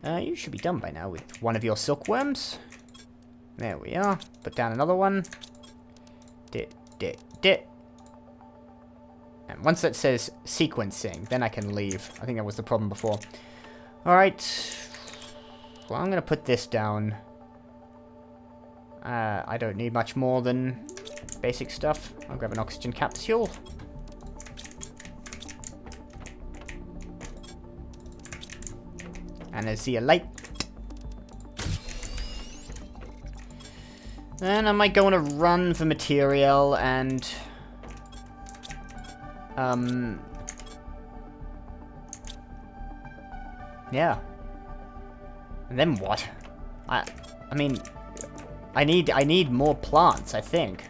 You should be done by now with one of your silkworms. There we are. Put down another one. Dit. And once that says sequencing, then I can leave. I think that was the problem before. Alright. Well, I'm going to put this down. I don't need much more than basic stuff. I'll grab an oxygen capsule. And a zeolite. Then I might go on a run for material and... yeah. And then what? I mean... I need more plants, I think.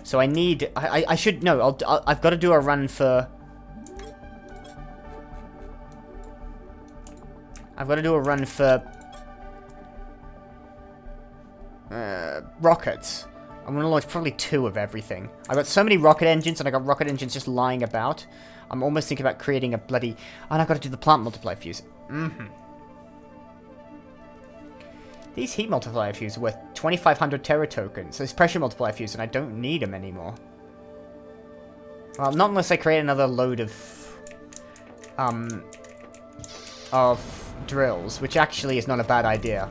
So I need... I should... No, I've got to do a run for... I've got to do a run for... rockets. I'm going to launch probably 2 of everything. I've got so many rocket engines, and I got rocket engines just lying about. I'm almost thinking about creating a bloody... And I've got to do the plant multiplier fuse. These heat multiplier fuses are worth 2,500 Terra tokens. There's pressure multiplier fuse, and I don't need them anymore. Well, not unless I create another load of drills, which actually is not a bad idea.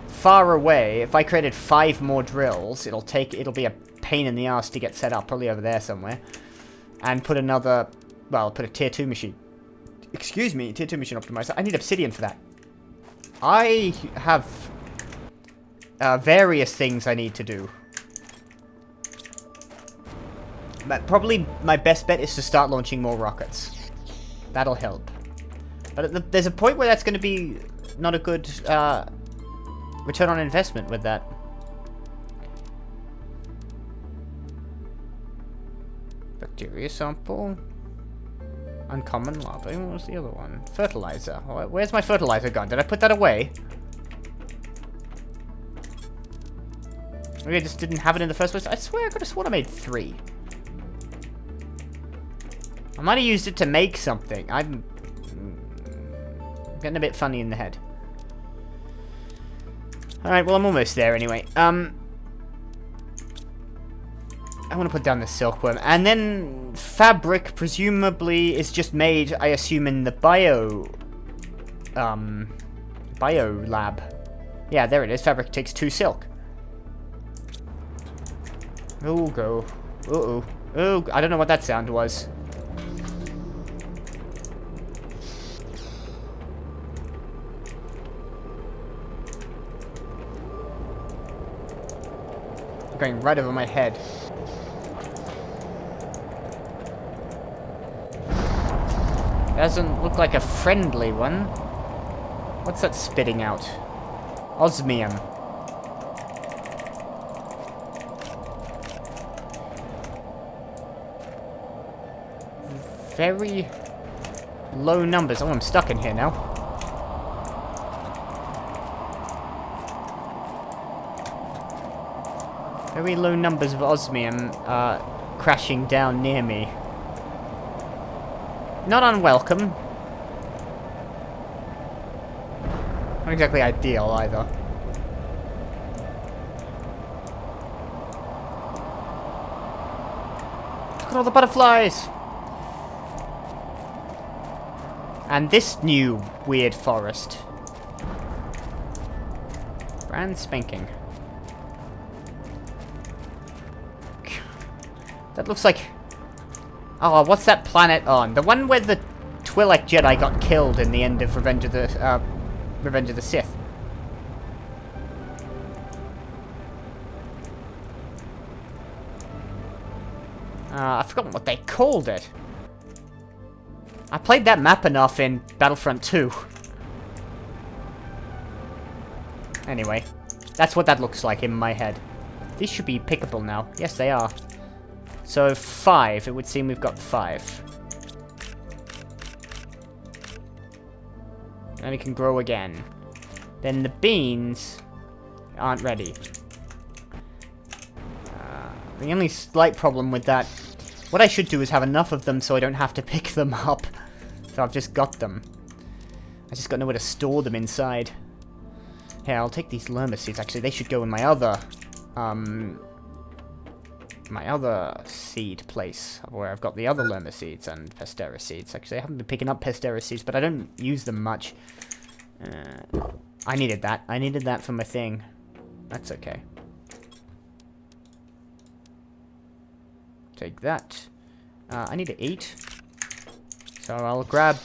Far away, if I created 5 more drills, it'll be a pain in the ass to get set up, probably over there somewhere. And put another, well, put a tier 2 machine. Excuse me, tier 2 machine optimizer. I need Obsidian for that. I have various things I need to do. But probably my best bet is to start launching more rockets. That'll help. But there's a point where that's going to be not a good return on investment with that. Bacteria sample. Uncommon larvae. What was the other one? Fertilizer. Where's my fertilizer gone? Did I put that away? Maybe I just didn't have it in the first place. I swear I could have sworn I made 3. I might have used it to make something. I'm getting a bit funny in the head. Alright, well I'm almost there anyway. I want to put down the silkworm. And then fabric presumably is just made, I assume, in the bio lab. Yeah, there it is. Fabric takes 2 silk. Oh, go. Uh-oh. Oh, I don't know what that sound was. Going right over my head. Doesn't look like a friendly one. What's that spitting out? Osmium. Very low numbers. Oh, I'm stuck in here now. Very low numbers of osmium crashing down near me. Not unwelcome. Not exactly ideal either. Look at all the butterflies! And this new weird forest. Brand spanking. That looks like... Oh, what's that planet on? The one where the Twi'lek Jedi got killed in the end of Revenge of the Sith. I forgot what they called it. I played that map enough in Battlefront 2. Anyway, that's what that looks like in my head. These should be pickable now. Yes, they are. So 5, it would seem we've got 5. And we can grow again. Then the beans aren't ready. The only slight problem with that... What I should do is have enough of them so I don't have to pick them up. So I've just got them. I just got nowhere to store them inside. Here, I'll take these lerma seeds. Actually, they should go in my other seed place, where I've got the other lerma seeds and pestera seeds. Actually, I haven't been picking up pestera seeds, but I don't use them much. I needed that. I needed that for my thing. That's okay. Take that. I need to eat. So I'll grab...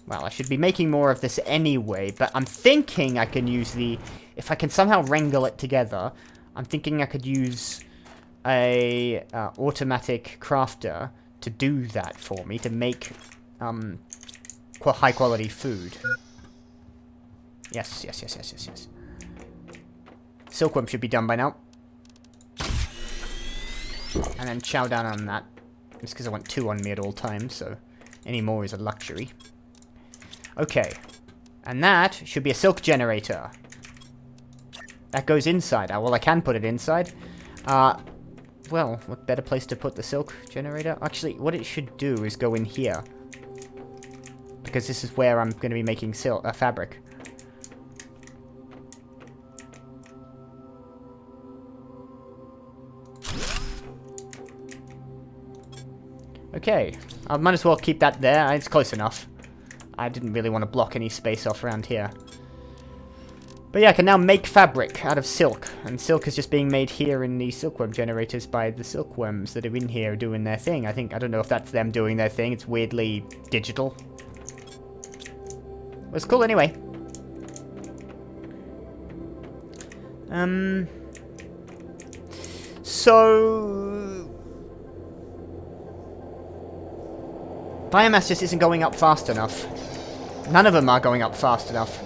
Well, I should be making more of this anyway, but I'm thinking I can use the... If I can somehow wrangle it together, I'm thinking I could use a automatic crafter to do that for me, to make high quality food. Yes. Silkworm should be done by now. And then chow down on that. Just because I want 2 on me at all times, so any more is a luxury. Okay. And that should be a silk generator. That goes inside. Well, I can put it inside. Well, what better place to put the silk generator? Actually, what it should do is go in here. Because this is where I'm going to be making fabric. Okay, I might as well keep that there. It's close enough. I didn't really want to block any space off around here. But yeah, I can now make fabric out of silk. And silk is just being made here in the silkworm generators by the silkworms that are in here doing their thing. I don't know if that's them doing their thing. It's weirdly digital. Well, it's cool anyway. So... Biomass just isn't going up fast enough. None of them are going up fast enough.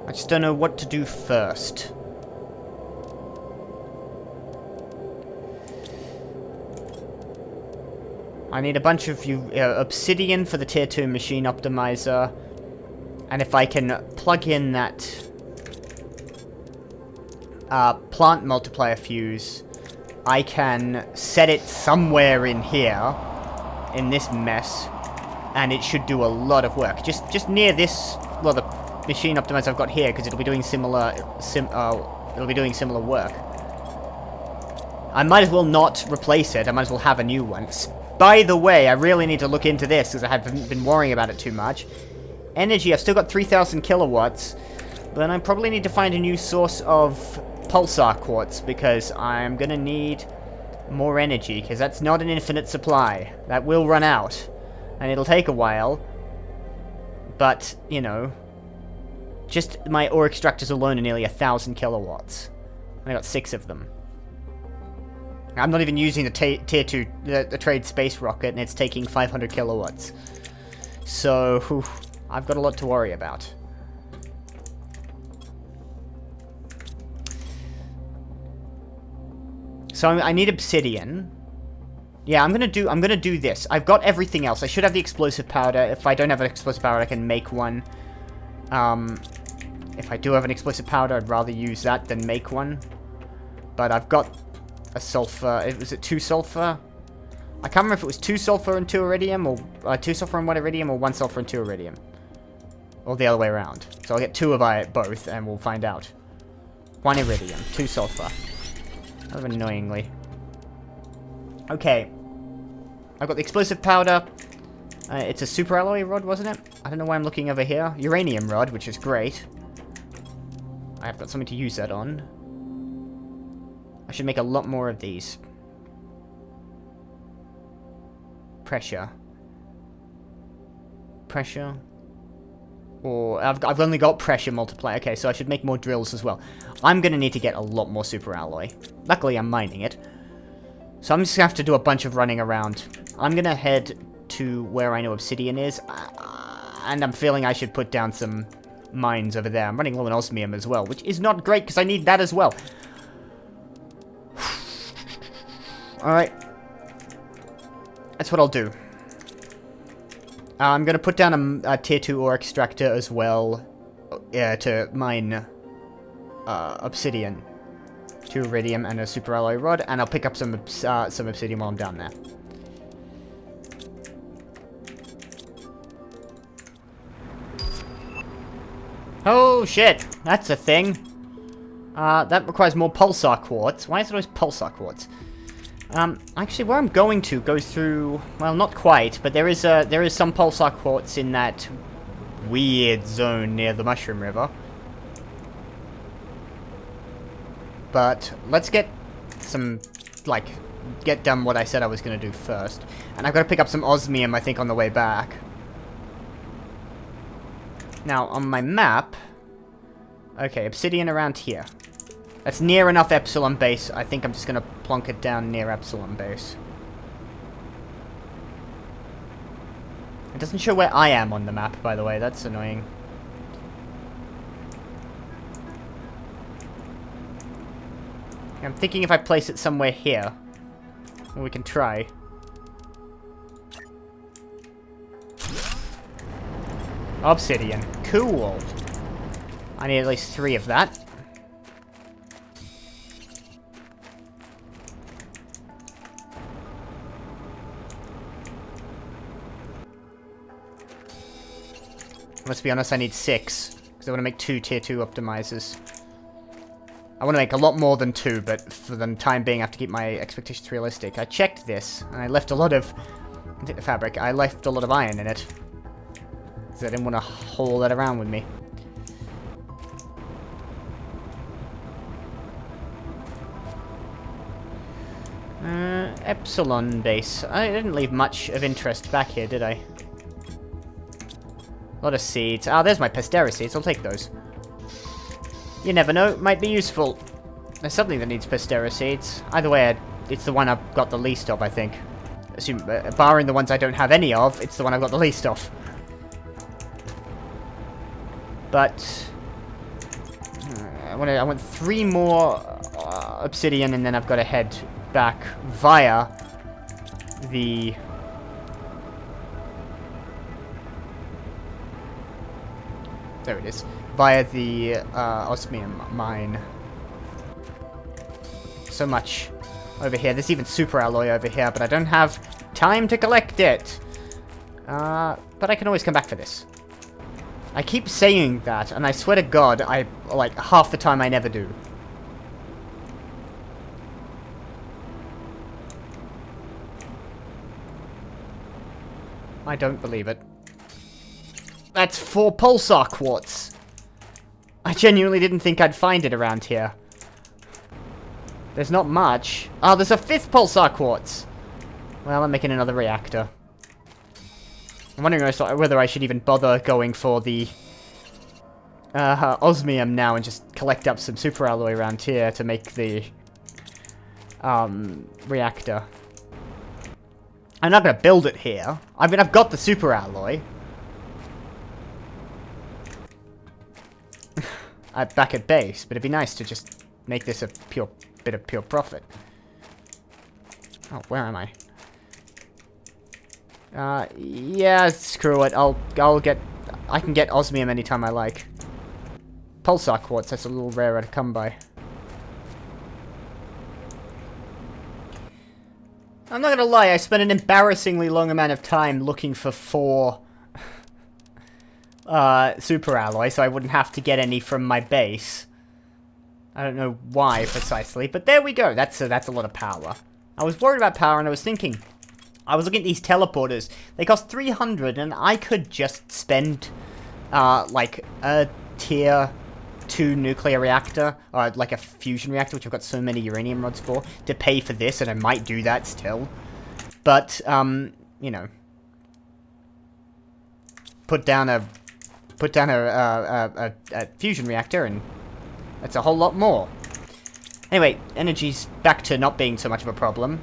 I just don't know what to do first. I need a bunch of Obsidian for the Tier 2 Machine Optimiser. And if I can plug in that plant multiplier fuse, I can set it somewhere in here, in this mess, and it should do a lot of work. Just near this, well, the machine optimizer I've got here, because it'll be doing similar, work. I might as well not replace it. I might as well have a new one. By the way, I really need to look into this because I haven't been worrying about it too much. Energy, I've still got 3,000 kilowatts, but I probably need to find a new source of pulsar quartz because I'm gonna need more energy because that's not an infinite supply. That will run out, and it'll take a while. But you know, just my ore extractors alone are nearly 1,000 kilowatts. I got 6 of them. I'm not even using the tier 2, the trade space rocket, and it's taking 500 kilowatts. So whew, I've got a lot to worry about. So I need obsidian. Yeah, I'm gonna do this. I've got everything else. I should have the explosive powder. If I don't have an explosive powder, I can make one. If I do have an explosive powder, I'd rather use that than make one. But I've got a sulfur. Was it 2 sulfur? I can't remember if it was 2 sulfur and 2 iridium, or 2 sulfur and 1 iridium, or 1 sulfur and 2 iridium. Or the other way around. So I'll get 2 of both, and we'll find out. 1 iridium, 2 sulfur. Kind of annoyingly. Okay. I've got the explosive powder. It's a super alloy rod, wasn't it? I don't know why I'm looking over here. Uranium rod, which is great. I've got something to use that on. I should make a lot more of these. Pressure. Pressure. Or I've only got pressure multiplier. Okay, so I should make more drills as well. I'm going to need to get a lot more super alloy. Luckily, I'm mining it. So I'm just going to have to do a bunch of running around. I'm going to head to where I know obsidian is. And I'm feeling I should put down some mines over there. I'm running low on osmium as well, which is not great because I need that as well. Alright. That's what I'll do. I'm going to put down a tier 2 ore extractor as well to mine obsidian. 2 iridium and a super alloy rod, and I'll pick up some obsidian while I'm down there. Oh shit, that's a thing. That requires more pulsar quartz. Why is it always pulsar quartz? Actually, where I'm going to goes through, well, not quite, but there is some pulsar quartz in that weird zone near the Mushroom River. But let's get some, like, get done what I said I was going to do first. And I've got to pick up some osmium, I think, on the way back. Now, on my map... Okay, obsidian around here. That's near enough Epsilon base. I think I'm just going to plonk it down near Epsilon base. It doesn't show where I am on the map, by the way. That's annoying. I'm thinking if I place it somewhere here, we can try. Obsidian. Cool. I need at least 3 of that. Let's be honest, I need 6. Because I want to make 2 Tier 2 Optimizers. I want to make a lot more than 2, but for the time being I have to keep my expectations realistic. I checked this, and I left a lot of... fabric. I left a lot of iron in it. Because I didn't want to haul that around with me. Epsilon base. I didn't leave much of interest back here, did I? A lot of seeds. Ah, there's my Pastera seeds. I'll take those. You never know. Might be useful. There's something that needs Pastera seeds. Either way, it's the one I've got the least of, I think. Assume, barring the ones I don't have any of, it's the one I've got the least of. But... I want 3 more obsidian, and then I've got to head back via the... There it is. Via the osmium mine. So much over here. There's even super alloy over here, but I don't have time to collect it. But I can always come back for this. I keep saying that, and I swear to God, like, half the time I never do. I don't believe it. That's 4 pulsar quartz. I genuinely didn't think I'd find it around here. There's not much. Oh, there's a 5th pulsar quartz. Well, I'm making another reactor. I'm wondering whether I should even bother going for the osmium now and just collect up some super alloy around here to make the reactor. I'm not going to build it here. I mean, I've got the super alloy. Back at base, but it'd be nice to just make this a bit of pure profit. Oh, where am I? Yeah, screw it. I can get osmium anytime I like. Pulsar quartz, that's a little rarer to come by. I'm not gonna lie, I spent an embarrassingly long amount of time looking for 4 super alloy, so I wouldn't have to get any from my base. I don't know why precisely, but there we go. That's a lot of power. I was worried about power, and I was thinking, I was looking at these teleporters. They cost 300, and I could just spend, like, a tier 2 nuclear reactor, or like a fusion reactor, which I've got so many uranium rods for, to pay for this, and I might do that still. But, you know, put down a fusion reactor, and that's a whole lot more. Anyway, energy's back to not being so much of a problem.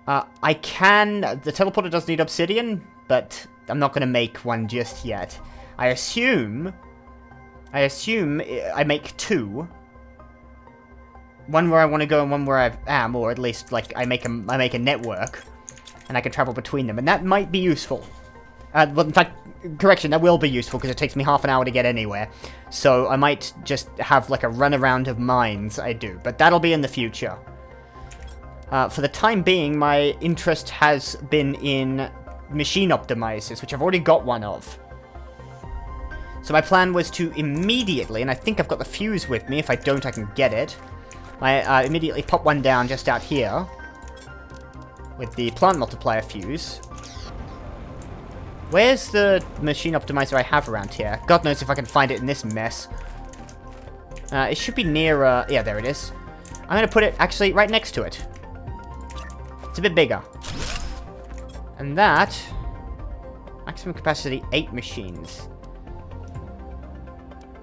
The teleporter does need obsidian, but I'm not going to make one just yet. I assume I make 2. One where I want to go and one where I am, or at least, like, I make a network, and I can travel between them, and that might be useful. Well, in fact, correction, that will be useful because it takes me half an hour to get anywhere. So I might just have like a run around of mines I do, but that'll be in the future. For the time being, my interest has been in Machine Optimisers, which I've already got one of. So my plan was to immediately, and I think I've got the fuse with me, if I don't I can get it. I immediately pop one down just out here with the plant multiplier fuse. Where's the Machine Optimiser I have around here? God knows if I can find it in this mess. It should be near, yeah, there it is. I'm going to put it, actually, right next to it. It's a bit bigger. And that... maximum capacity, 8 machines.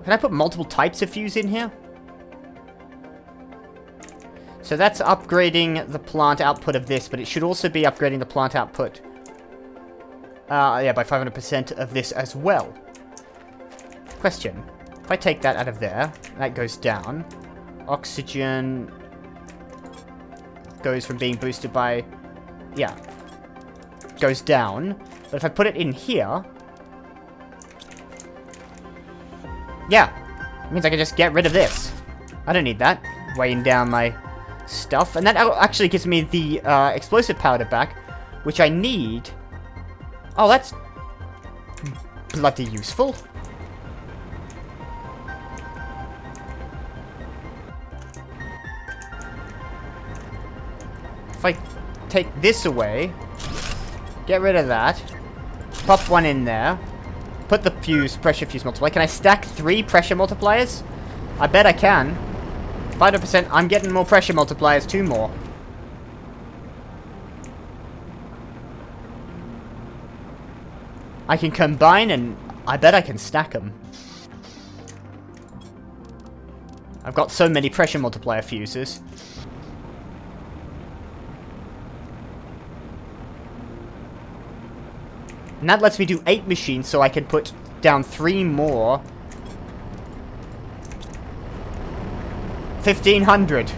Can I put multiple types of fuse in here? So that's upgrading the plant output of this, but it should also be upgrading the plant output... yeah, by 500% of this as well. Question. If I take that out of there, that goes down. Oxygen goes from being boosted by... yeah. Goes down. But if I put it in here... yeah. It means I can just get rid of this. I don't need that. Weighing down my stuff. And that actually gives me the explosive powder back, which I need... oh, that's bloody useful. If I take this away, get rid of that, pop one in there, put the fuse, pressure fuse multiplier. Can I stack 3 pressure multipliers? I bet I can. 500%, I'm getting more pressure multipliers, 2 more. I can combine and I bet I can stack them. I've got so many pressure multiplier fuses. And that lets me do 8 machines, so I can put down 3 more. 1,500.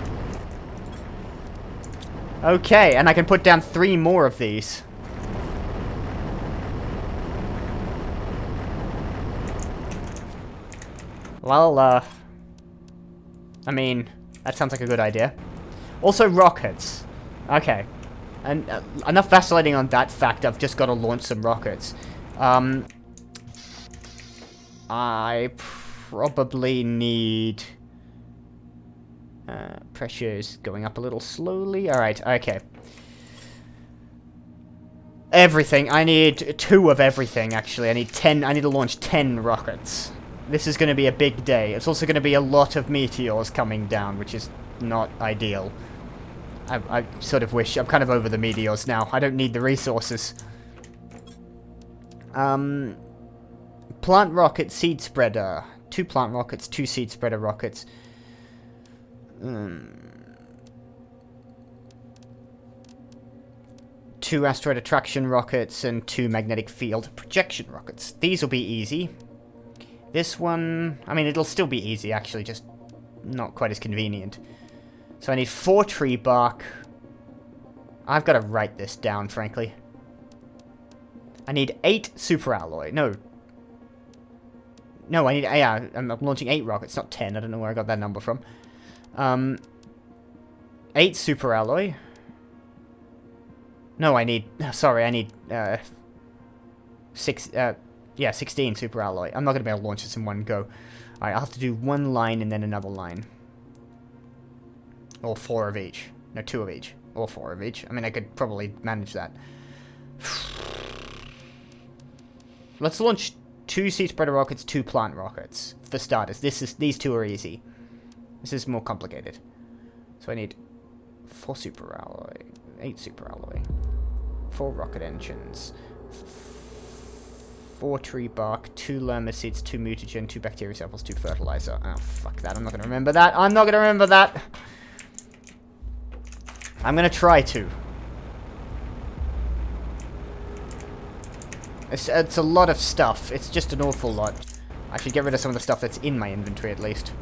Okay, and I can put down 3 more of these. Well, I mean, that sounds like a good idea. Also, rockets. Okay. And enough vacillating on that fact, I've just got to launch some rockets. I probably need... pressure's going up a little slowly. Alright, okay. Everything. I need 2 of everything, actually. I need to launch 10 rockets. This is going to be a big day. It's also going to be a lot of meteors coming down, which is not ideal. I sort of wish... I'm kind of over the meteors now. I don't need the resources. Plant rocket, seed spreader. 2 plant rockets, 2 seed spreader rockets. 2 asteroid attraction rockets and 2 magnetic field projection rockets. These will be easy. This one... I mean, it'll still be easy, actually, just not quite as convenient. So I need 4 tree bark. I've got to write this down, frankly. I need 8 superalloy. No, I need... yeah, I'm launching 8 rockets, not 10. I don't know where I got that number from. 8 superalloy. No, I need... sorry, I need... 6... yeah, 16 superalloy. I'm not going to be able to launch this in one go. Alright, I'll have to do 1 line and then another line. Or 4 of each. No, 2 of each. Or 4 of each. I mean, I could probably manage that. Let's launch 2 seed spreader rockets, 2 plant rockets. For starters. These 2 are easy. This is more complicated. So I need 4 superalloy. 8 superalloy. 4 rocket engines. 4 tree bark, 2 lerma seeds, 2 mutagen, 2 bacteria samples, 2 fertilizer. Oh, fuck that. I'm not going to remember that. I'm not going to remember that. I'm going to try to. It's a lot of stuff. It's just an awful lot. I should get rid of some of the stuff that's in my inventory, at least.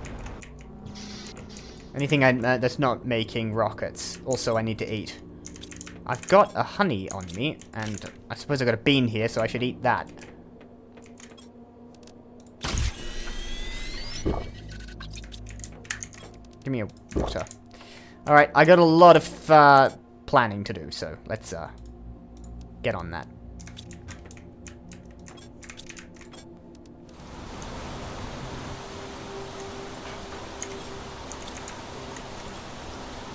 Anything that's not making rockets. Also, I need to eat. I've got a honey on me, and I suppose I've got a bean here, so I should eat that. Give me a water. Alright, I got a lot of planning to do, so let's get on that.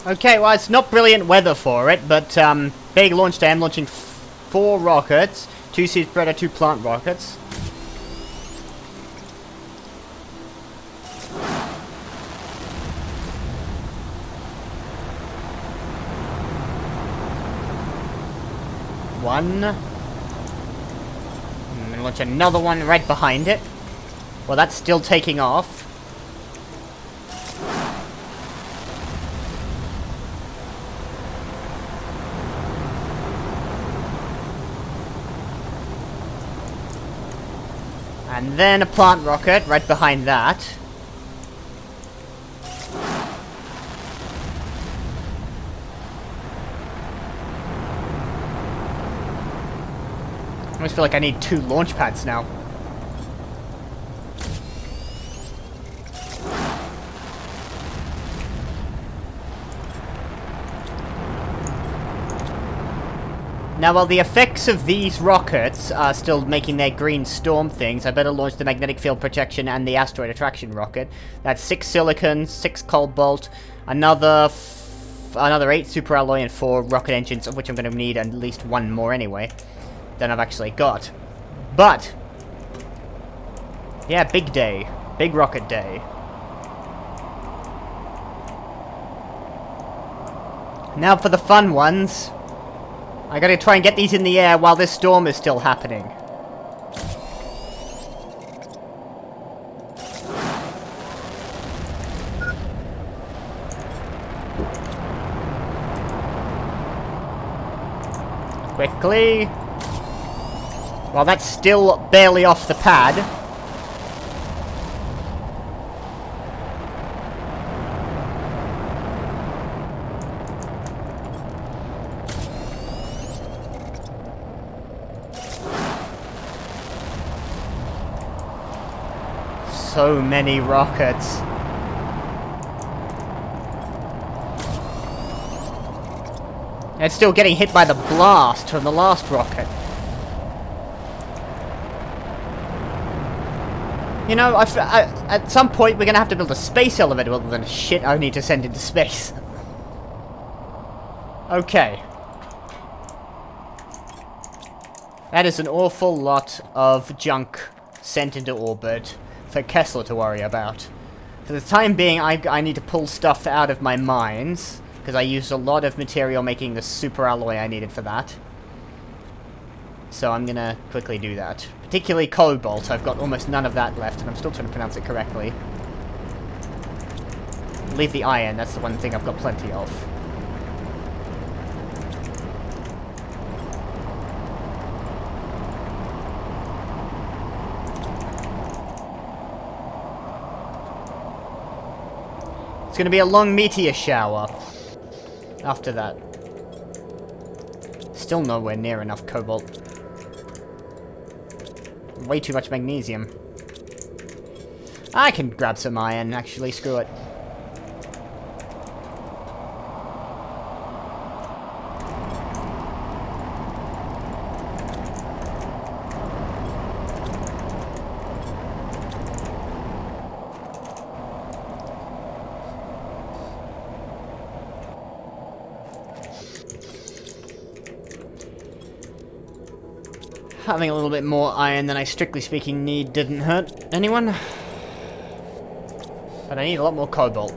Okay, well, it's not brilliant weather for it, but big launch day. I'm launching 4 rockets, 2 seed spreader, 2 plant rockets. One. I'm gonna launch another one right behind it. Well, that's still taking off. And then a plant rocket right behind that. I almost feel like I need 2 launch pads now. Now, while the effects of these rockets are still making their green storm things, I better launch the magnetic field protection and the asteroid attraction rocket. That's 6 silicon, 6 cobalt, another 8 superalloy, and 4 rocket engines, of which I'm going to need at least 1 more anyway than I've actually got. But yeah, big day, big rocket day. Now for the fun ones. I gotta try and get these in the air while this storm is still happening. Quickly. While that's still barely off the pad. So many rockets. And it's still getting hit by the blast from the last rocket. You know, at some point we're gonna have to build a space elevator rather than shit I need to send into space. Okay. That is an awful lot of junk sent into orbit for Kessler to worry about. For the time being, I need to pull stuff out of my mines, because I used a lot of material making the superalloy I needed for that. So I'm gonna quickly do that. Particularly cobalt, I've got almost none of that left, and I'm still trying to pronounce it correctly. Leave the iron, that's the one thing I've got plenty of. It's going to be a long meteor shower after that. Still nowhere near enough cobalt. Way too much magnesium. I can grab some iron, actually. Screw it. Having a little bit more iron than I strictly speaking need didn't hurt anyone. But I need a lot more cobalt.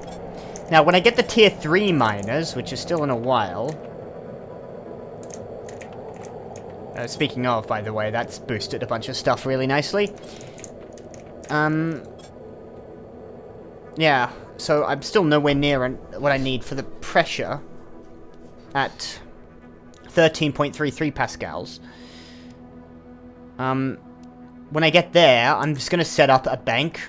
Now, when I get the tier 3 miners, which is still in a while... speaking of, by the way, that's boosted a bunch of stuff really nicely. Yeah, so I'm still nowhere near what I need for the pressure at 13.33 pascals. When I get there, I'm just going to set up a bank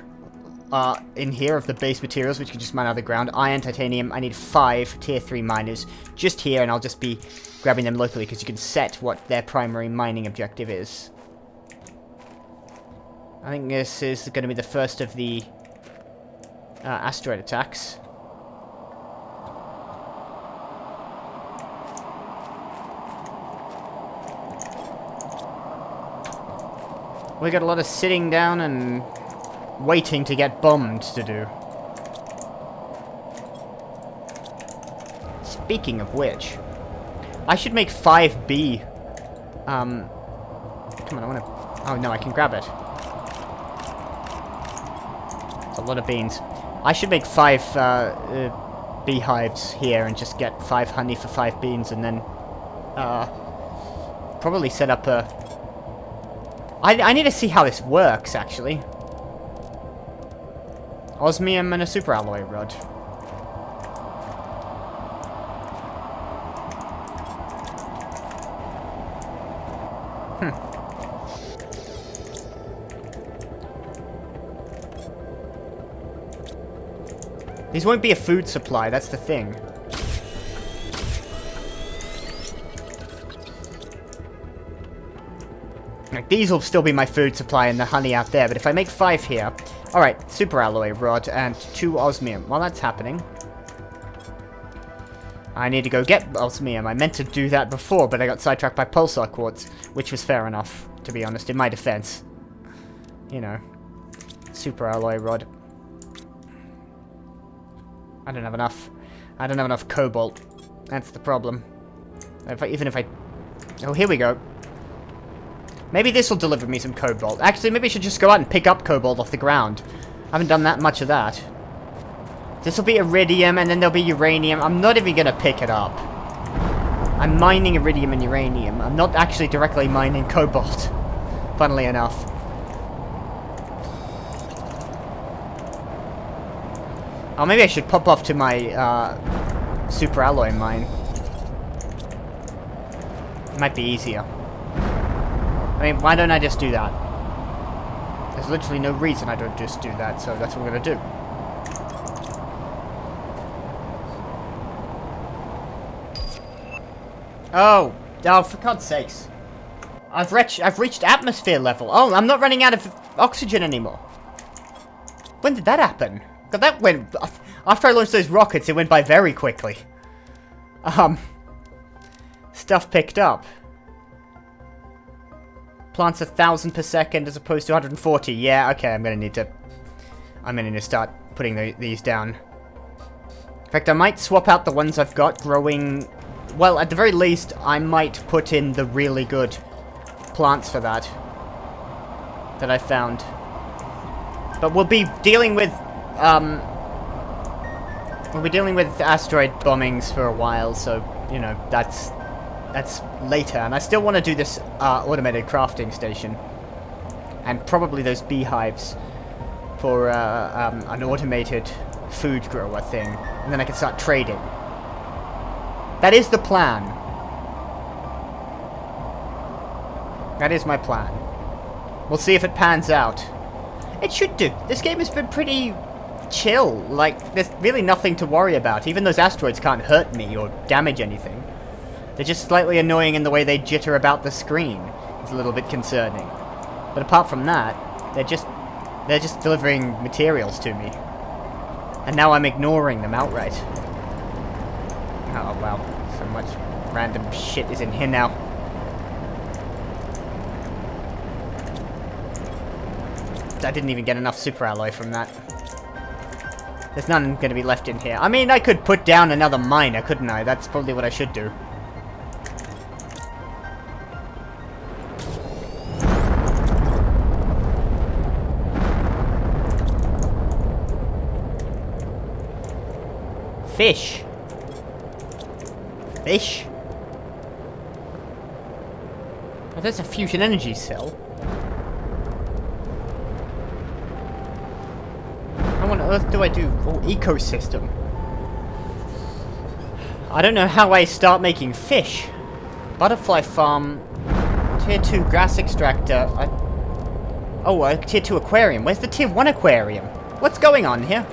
in here of the base materials, which you can just mine out of the ground. Iron, titanium, I need 5 tier 3 miners just here, and I'll just be grabbing them locally, because you can set what their primary mining objective is. I think this is going to be the first of the asteroid attacks. We got a lot of sitting down and waiting to get bombed to do. Speaking of which, I should make 5B. Come on, I wanna... Oh no, I can grab it. It's a lot of beans. I should make 5 beehives here and just get 5 honey for 5 beans and then probably set up a... I need to see how this works, actually. Osmium and a super alloy rod. These won't be a food supply, that's the thing. Like, these will still be my food supply and the honey out there, but if I make 5 here... Alright, super alloy rod and 2 osmium. While that's happening, I need to go get osmium. I meant to do that before, but I got sidetracked by pulsar quartz, which was fair enough, to be honest, in my defense. You know, super alloy rod. I don't have enough. I don't have enough cobalt. That's the problem. Even if I... Oh, here we go. Maybe this will deliver me some cobalt. Actually, maybe I should just go out and pick up cobalt off the ground. I haven't done that much of that. This will be iridium, and then there'll be uranium. I'm not even going to pick it up. I'm mining iridium and uranium. I'm not actually directly mining cobalt. Funnily enough. Oh, maybe I should pop off to my super alloy mine. It might be easier. I mean, why don't I just do that? There's literally no reason I don't just do that, so that's what we're gonna do. Oh, for God's sakes. I've reached atmosphere level. Oh, I'm not running out of oxygen anymore. When did that happen? God, that went... After I launched those rockets, it went by very quickly. Stuff picked up. Plants 1,000 per second as opposed to 140. Yeah, okay, I'm gonna need to start putting these down. In fact, I might swap out the ones I've got growing... Well, at the very least, I might put in the really good plants for that I found. But we'll be dealing with asteroid bombings for a while, so you know that's later. And I still want to do this automated crafting station, and probably those beehives for an automated food grower thing, and then I can start trading. That is the plan. That is my plan. We'll see if it pans out. It should do. This game has been pretty chill. Like, there's really nothing to worry about. Even those asteroids can't hurt me or damage anything. They're just slightly annoying in the way they jitter about the screen. It's a little bit concerning. But apart from that, they're just delivering materials to me. And now I'm ignoring them outright. Oh, wow. So much random shit is in here now. I didn't even get enough super alloy from that. There's none going to be left in here. I mean, I could put down another miner, couldn't I? That's probably what I should do. Fish. Fish? Oh, there's a fusion energy cell. How on earth do I do? Oh, ecosystem. I don't know how I start making fish. Butterfly farm. Tier 2 grass extractor. Oh, a tier 2 aquarium. Where's the tier 1 aquarium? What's going on here?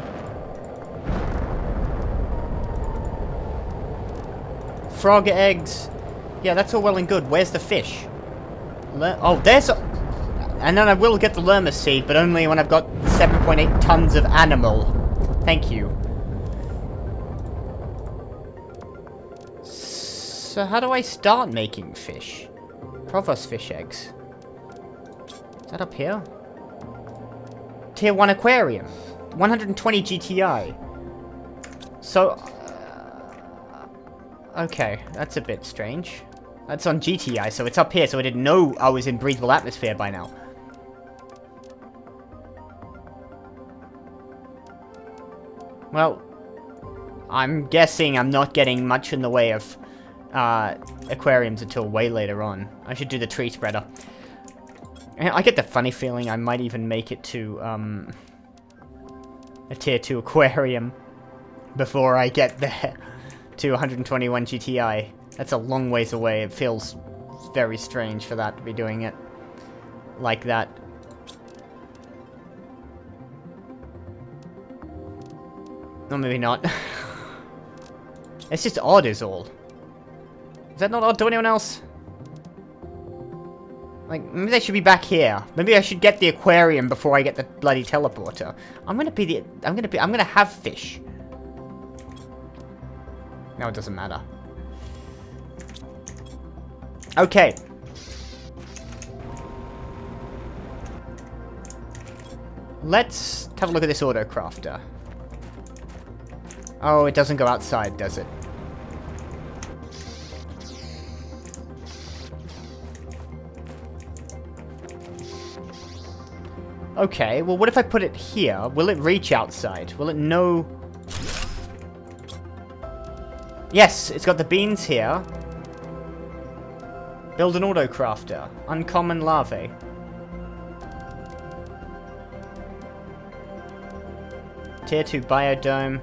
Frog eggs. Yeah, that's all well and good. Where's the fish? Oh, there's a... And then I will get the lerma seed, but only when I've got 7.8 tons of animal. Thank you. So how do I start making fish? Provost fish eggs. that up here? Tier 1 aquarium. 120 GTI. So... okay, that's a bit strange. That's on GTI, so it's up here, so I didn't know I was in breathable atmosphere by now. Well, I'm guessing I'm not getting much in the way of aquariums until way later on. I should do the tree spreader. I get the funny feeling I might even make it to a tier 2 aquarium before I get there to 121 GTI. That's a long ways away. It feels very strange for that to be doing it like that. Or maybe not. It's just odd is all. Is that not odd to anyone else? Like, maybe they should be back here. Maybe I should get the aquarium before I get the bloody teleporter. I'm gonna have fish. No, it doesn't matter. Okay. Let's have a look at this auto crafter. Oh, it doesn't go outside, does it? Okay, well what if I put it here? Will it reach outside? Will it know... Yes, it's got the beans here. Build an auto crafter. Uncommon larvae. Tier 2 biodome.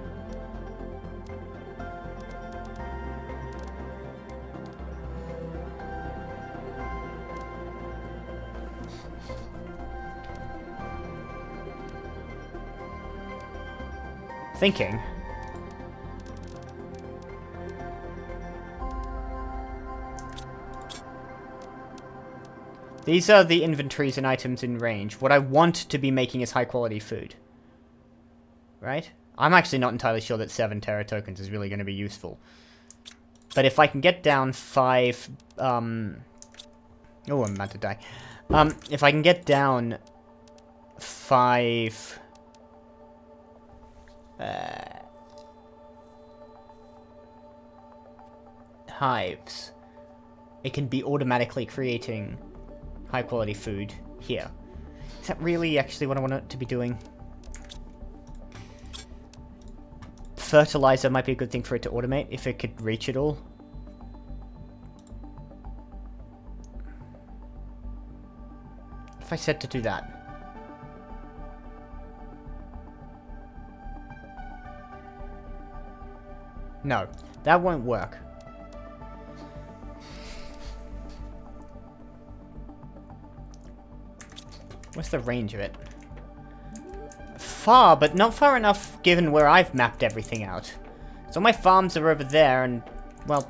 Thinking. These are the inventories and items in range. What I want to be making is high quality food. Right? I'm actually not entirely sure that 7 Terra tokens is really going to be useful. But if I can get down 5... oh, I'm about to die. If I can get down 5... hives, it can be automatically creating high quality food here. Is that really actually what I want it to be doing? Fertilizer might be a good thing for it to automate if it could reach it all. If I said to do that. No, that won't work. What's the range of it? Far, but not far enough given where I've mapped everything out. So my farms are over there and, well...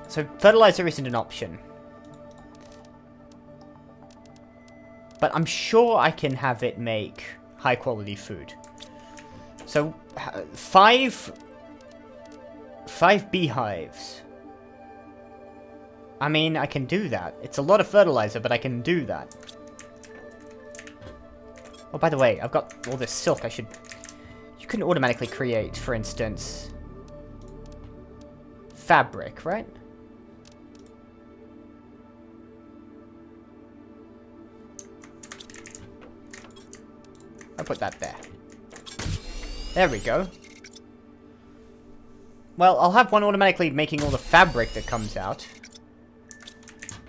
So fertilizer isn't an option. But I'm sure I can have it make high quality food. So, 5 beehives. I mean, I can do that. It's a lot of fertilizer, but I can do that. Oh, by the way, I've got all this silk. You can automatically create, for instance, fabric, right? I'll put that there. There we go. Well, I'll have one automatically making all the fabric that comes out.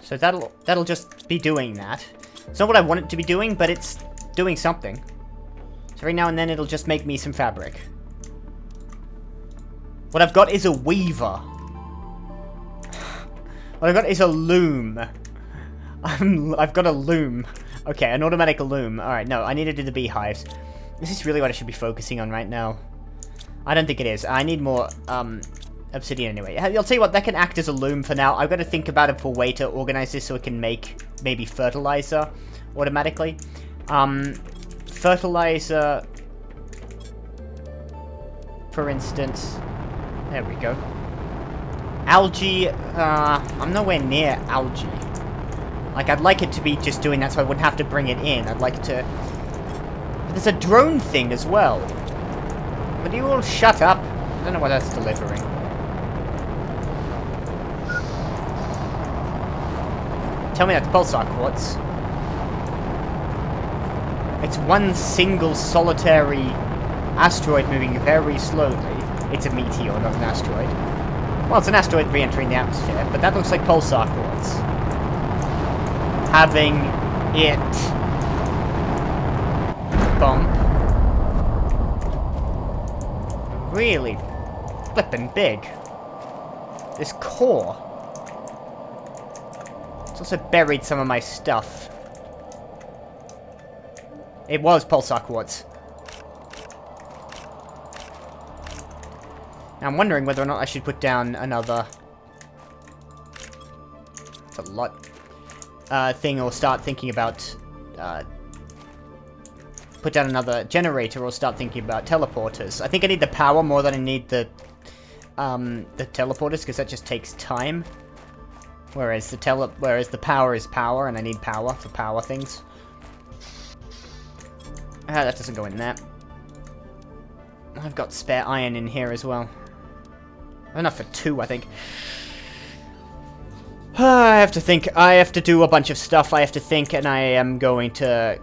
So that'll just be doing that. It's not what I want it to be doing, but it's doing something. So every now and then it'll just make me some fabric. What I've got is a weaver. What I've got is a loom. I've got a loom. Okay, an automatic loom. Alright, no, I need to do the beehives. Is this really what I should be focusing on right now? I don't think it is. I need more, obsidian anyway. I'll tell you what, that can act as a loom for now. I've got to think about a way to organize this so it can make, maybe, fertilizer automatically. Fertilizer, for instance. There we go. Algae, I'm nowhere near algae. Like, I'd like it to be just doing that so I wouldn't have to bring it in. I'd like to... There's a drone thing as well. Will you all shut up? I don't know what that's delivering. Tell me that's pulsar quartz. It's one single solitary asteroid moving very slowly. It's a meteor, not an asteroid. Well, it's an asteroid re-entering the atmosphere, but that looks like pulsar quartz. Having it bump really flippin' big. This core. It's also buried some of my stuff. It was pulsar quartz. Now I'm wondering whether or not I should put down another... It's a lot. Thing, or start thinking about... put down another generator, or start thinking about teleporters. I think I need the power more than I need the teleporters, because that just takes time. Whereas the power is power, and I need power for power things. Ah, that doesn't go in there. I've got spare iron in here as well. Enough for 2, I think. I have to think. I have to do a bunch of stuff. I have to think, and I am going to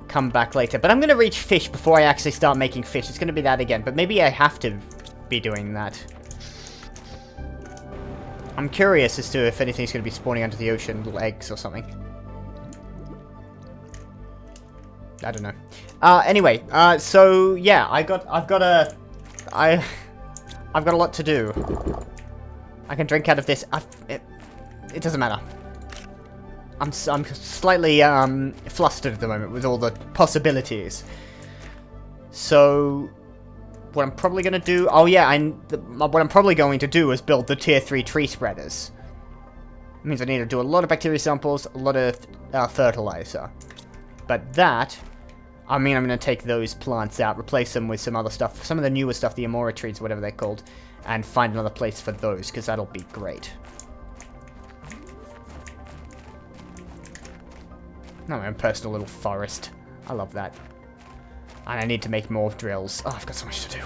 come back later. But I'm going to reach fish before I actually start making fish. It's going to be that again. But maybe I have to be doing that. I'm curious as to if anything's going to be spawning under the ocean, little eggs or something. I don't know. Anyway, so yeah, I've got a lot to do. I can drink out of this. It doesn't matter. I'm slightly flustered at the moment with all the possibilities. So what I'm probably going to do... Oh yeah, what I'm probably going to do is build the tier 3 tree spreaders. It means I need to do a lot of bacteria samples, a lot of fertilizer. But that... I mean, I'm going to take those plants out, replace them with some other stuff, some of the newer stuff, the Amora trees, whatever they're called, and find another place for those, because that'll be great. Not my own personal little forest. I love that. And I need to make more drills. Oh, I've got so much to do.